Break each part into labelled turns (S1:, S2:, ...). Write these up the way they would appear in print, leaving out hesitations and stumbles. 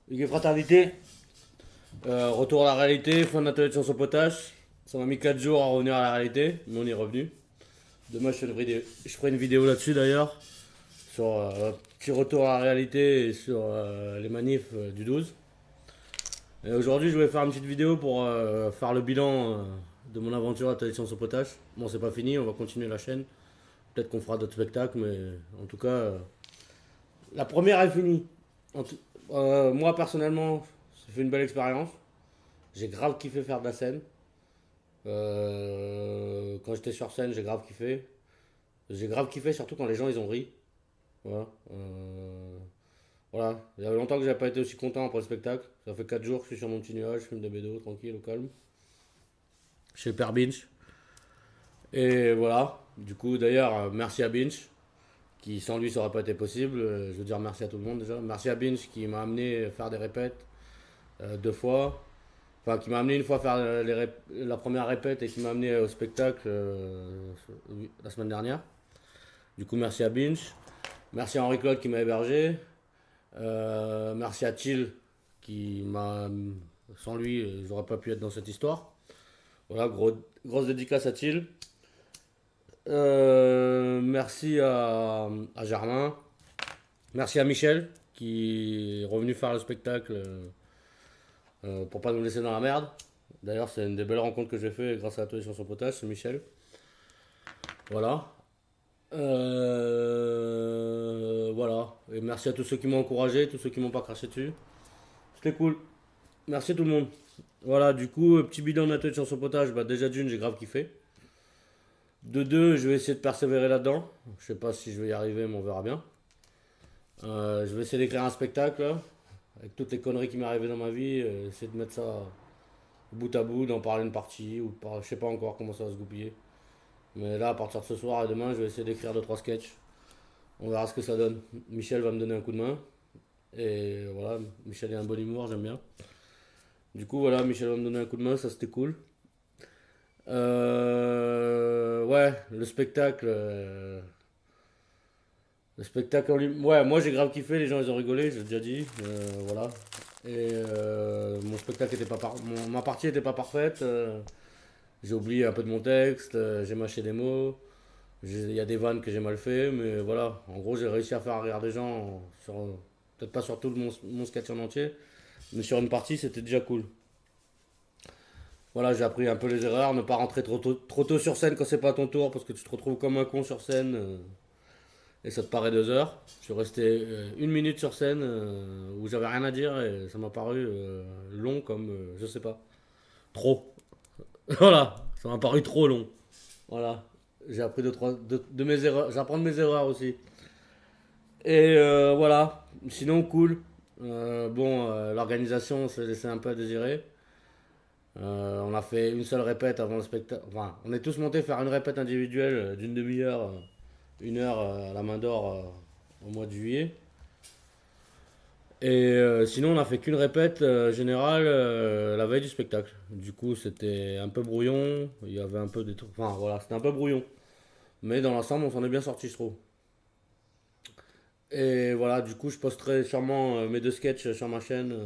S1: Hugues Fraternité, retour à la réalité, fin de l'atelier de chanson potache. Ça m'a mis 4 jours à revenir à la réalité, mais on y est revenu. Demain, je ferai une vidéo là-dessus d'ailleurs, sur petit retour à la réalité et sur les manifs du 12. Et aujourd'hui, je voulais faire une petite vidéo pour faire le bilan de mon aventure à l'atelier de chanson potache. Bon, c'est pas fini, on va continuer la chaîne. Peut-être qu'on fera d'autres spectacles, mais en tout cas, la première est finie. Moi, personnellement, ça fait une belle expérience. J'ai grave kiffé faire de la scène. Quand j'étais sur scène, j'ai grave kiffé. J'ai grave kiffé surtout quand les gens ils ont ri. Voilà. Voilà. Il y a longtemps que j'avais pas été aussi content après le spectacle. Ça fait 4 jours que je suis sur mon petit nuage, je fume des bédos, tranquille, au calme. Chez le père Binch. Et voilà. Du coup, d'ailleurs, merci à Binch, qui sans lui ça aurait pas été possible. Je veux dire merci à tout le monde déjà. Merci à Binch qui m'a amené faire des répètes 2 fois. Enfin, qui m'a amené une fois faire la première répète et qui m'a amené au spectacle la semaine dernière. Du coup, merci à Binge. Merci à Henri Claude qui m'a hébergé. Merci à Thiel qui m'a. Sans lui, j'aurais pas pu être dans cette histoire. Voilà, grosse dédicace à Thiel. Merci à Germain. Merci à Michel qui est revenu faire le spectacle pour pas nous laisser dans la merde. D'ailleurs, c'est une des belles rencontres que j'ai fait grâce à l'atelier sur son potage, c'est Michel. Voilà. Voilà. Et merci à tous ceux qui m'ont encouragé, tous ceux qui m'ont pas craché dessus. C'était cool. Merci tout le monde. Voilà, du coup, petit bidon d'atelier sur son potage. Bah, déjà d'une, j'ai grave kiffé. De deux, je vais essayer de persévérer là-dedans. Je sais pas si je vais y arriver, mais on verra bien. Je vais essayer d'écrire un spectacle, là, avec toutes les conneries qui m'est arrivées dans ma vie. Essayer de mettre ça bout à bout, d'en parler une partie, ou je sais pas encore comment ça va se goupiller. Mais là, à partir de ce soir et demain, je vais essayer d'écrire 2 3 sketchs. On verra ce que ça donne. Michel va me donner un coup de main. Et voilà, Michel a un bon humour, j'aime bien. Du coup, voilà, Michel va me donner un coup de main, ça c'était cool. Ouais, le spectacle. Le spectacle en lui. Ouais, moi j'ai grave kiffé, les gens ils ont rigolé, j'ai déjà dit. Voilà. Et mon spectacle était pas ma partie était pas parfaite. J'ai oublié un peu de mon texte, j'ai mâché des mots. Il y a des vannes que j'ai mal fait, mais voilà. En gros, j'ai réussi à faire rire des gens sur. Peut-être pas sur tout mon sketch en entier, mais sur une partie, c'était déjà cool. Voilà, j'ai appris un peu les erreurs, ne pas rentrer trop tôt sur scène quand c'est pas ton tour, parce que tu te retrouves comme un con sur scène et ça te paraît 2 heures. Je suis resté 1 minute sur scène où j'avais rien à dire et ça m'a paru long comme, je sais pas, trop. Voilà, ça m'a paru trop long. Voilà, j'ai appris de mes erreurs, j'apprends de mes erreurs aussi. Et voilà, sinon cool. Bon, l'organisation s'est laissé un peu à désirer. On a fait une seule répète avant le spectacle. Enfin, on est tous montés faire une répète individuelle d'une demi-heure, 1 heure à la main d'or au mois de juillet. Et sinon, on a fait qu'une répète générale la veille du spectacle. Du coup, c'était un peu brouillon. Il y avait un peu des trucs. Enfin, voilà, c'était un peu brouillon. Mais dans l'ensemble, on s'en est bien sorti, je trouve. Et voilà, du coup, je posterai sûrement mes 2 sketchs sur ma chaîne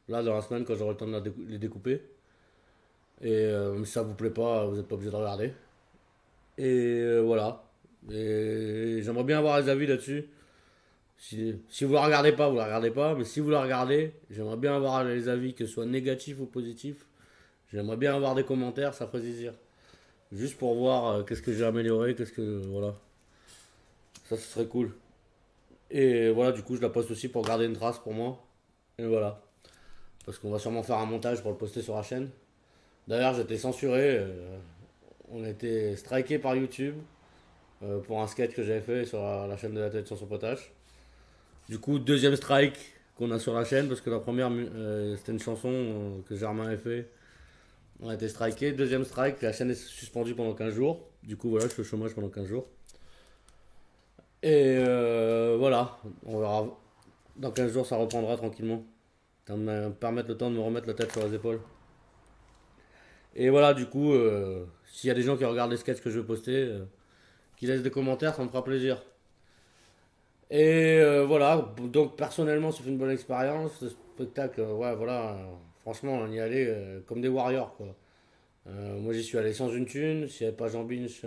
S1: là dans la semaine quand j'aurai le temps de les découper. Et si ça vous plaît pas, vous n'êtes pas obligé de regarder. Et voilà. Et j'aimerais bien avoir les avis là-dessus. Si vous la regardez pas, vous la regardez pas. Mais si vous la regardez, j'aimerais bien avoir les avis, que ce soit négatifs ou positifs. J'aimerais bien avoir des commentaires, ça ferait plaisir. Juste pour voir qu'est-ce que j'ai amélioré, qu'est-ce que. Voilà. Ça, ce serait cool. Et voilà, du coup, je la poste aussi pour garder une trace pour moi. Et voilà. Parce qu'on va sûrement faire un montage pour le poster sur la chaîne. D'ailleurs, j'étais censuré. On a été striké par YouTube pour un sketch que j'avais fait sur la chaîne de la tête sur son potage. Du coup, deuxième strike qu'on a sur la chaîne parce que la première c'était une chanson que Germain avait fait. On a été striké. Deuxième strike, la chaîne est suspendue pendant 15 jours. Du coup, voilà, je suis au chômage pendant 15 jours. Et voilà, on verra. Dans 15 jours, ça reprendra tranquillement. Ça va me permettre le temps de me remettre la tête sur les épaules. Et voilà, du coup, s'il y a des gens qui regardent les sketchs que je vais poster, qui laissent des commentaires, ça me fera plaisir. Et voilà, donc personnellement, ça fait une bonne expérience. Le spectacle, ouais, voilà, franchement, on y allait comme des warriors, quoi. Moi, j'y suis allé sans une thune. S'il n'y avait pas Jean Binch,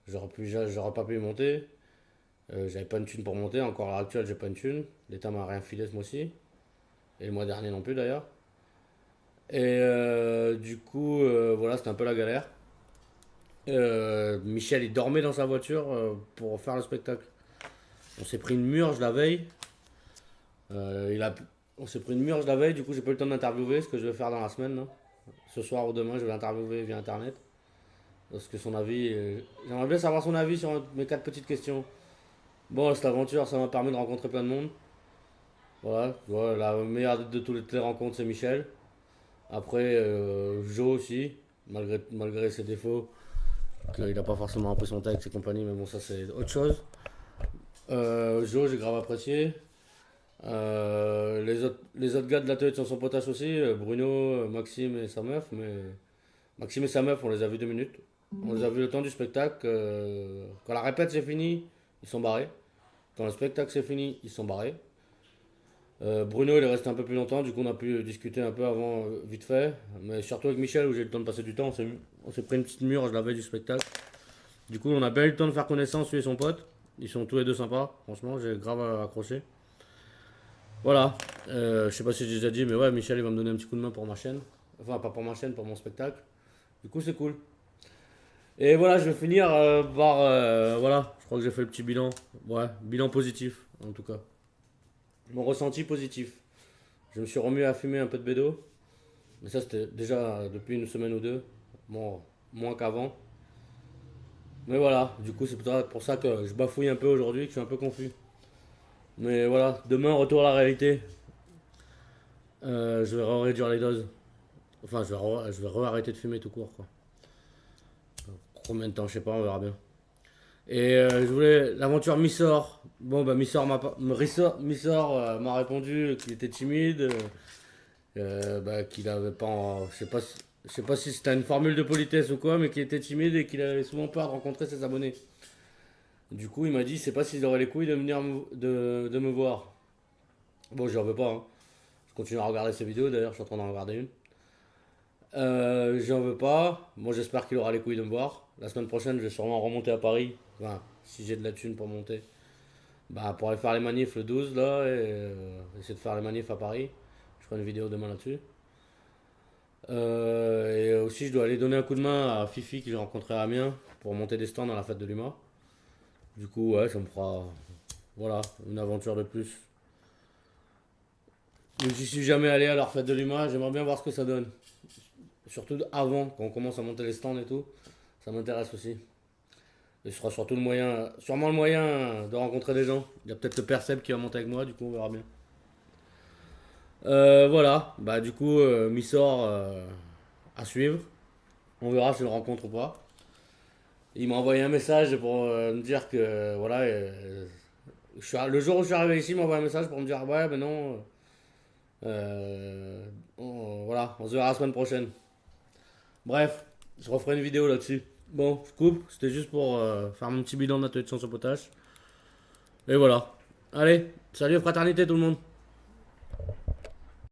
S1: j'aurais pas pu y monter. J'avais pas une thune pour monter. Encore à l'heure actuelle, j'ai pas une thune. L'État m'a rien filé ce mois-ci. Et le mois dernier non plus, d'ailleurs. Et du coup, voilà, c'était un peu la galère. Michel, il dormait dans sa voiture pour faire le spectacle. On s'est pris une murge la veille. Euh, il a, on s'est pris une murge la veille, du coup j'ai pas eu le temps d'interviewer ce que je vais faire dans la semaine. Là. Ce soir ou demain, je vais l'interviewer via internet. Parce que son avis, j'aimerais bien savoir son avis sur mes quatre petites questions. Bon, cette aventure, ça m'a permis de rencontrer plein de monde. Voilà, voilà, la meilleure de toutes les rencontres, c'est Michel. Après, Joe aussi, malgré ses défauts, qu'il n'a pas forcément appris son texte et compagnie, mais bon, ça c'est autre chose. Joe, j'ai grave apprécié. Les autres gars de l'atelier de Chanson Potache aussi, Bruno, Maxime et sa meuf, mais Maxime et sa meuf, on les a vus 2 minutes. On les a vus le temps du spectacle. Quand la répète c'est fini, ils sont barrés. Quand le spectacle c'est fini, ils sont barrés. Bruno, il est resté un peu plus longtemps, du coup on a pu discuter un peu avant, vite fait. Mais surtout avec Michel, où j'ai eu le temps de passer du temps, on s'est pris une petite mûre, je l'avais du spectacle. Du coup, on a bien eu le temps de faire connaissance, lui et son pote. Ils sont tous les deux sympas, franchement, j'ai grave accroché. Voilà. Je sais pas si j'ai déjà dit, mais ouais, Michel, il va me donner un petit coup de main pour ma chaîne. Enfin, pas pour ma chaîne, pour mon spectacle. Du coup, c'est cool. Et voilà, je vais finir par. Voilà, je crois que j'ai fait le petit bilan. Ouais, bilan positif, en tout cas. Mon ressenti positif. Je me suis remis à fumer un peu de bédo. Mais ça, c'était déjà depuis une semaine ou deux. Bon, moins qu'avant. Mais voilà, du coup, c'est peut-être pour ça que je bafouille un peu aujourd'hui, que je suis un peu confus. Mais voilà, demain, retour à la réalité. Je vais réduire les doses. Enfin, je vais re-arrêter de fumer tout court, quoi. Combien de temps, je sais pas, on verra bien. Et je voulais l'aventure Missor. Bon, bah Missor m'a répondu qu'il était timide, bah, qu'il avait pas, je sais pas si c'était une formule de politesse ou quoi, mais qu'il était timide et qu'il avait souvent peur de rencontrer ses abonnés. Du coup, il m'a dit, je sais pas s'il aurait les couilles de venir de me voir. Bon, j'en veux pas. Hein. Je continue à regarder ses vidéos. D'ailleurs, je suis en train d'en regarder une. J'en veux pas. Moi, j'espère qu'il aura les couilles de me voir. La semaine prochaine, je vais sûrement remonter à Paris. Enfin, si j'ai de la thune pour monter. Bah, pour aller faire les manifs le 12, là, et essayer de faire les manifs à Paris. Je ferai une vidéo demain là-dessus. Et aussi, je dois aller donner un coup de main à Fifi, que j'ai rencontré à Amiens, pour monter des stands à la fête de l'UMA. Du coup, ouais, ça me fera, voilà, une aventure de plus. Je n'y suis jamais allé à leur fête de l'UMA, j'aimerais bien voir ce que ça donne. Surtout avant, quand on commence à monter les stands et tout. Ça m'intéresse aussi. Et ce sera surtout le moyen, sûrement le moyen de rencontrer des gens. Il y a peut-être le Percep qui va monter avec moi, du coup on verra bien. Voilà, bah du coup, Missor à suivre. On verra si je le rencontre ou pas. Il m'a envoyé un message pour me dire que, voilà, le jour où je suis arrivé ici, il m'a envoyé un message pour me dire, ouais, ben non, voilà, on se verra la semaine prochaine. Bref, je referai une vidéo là-dessus. Bon, je coupe, c'était juste pour faire mon petit bilan de l'atelier de sciences au potage. Et voilà. Allez, salut fraternité tout le monde.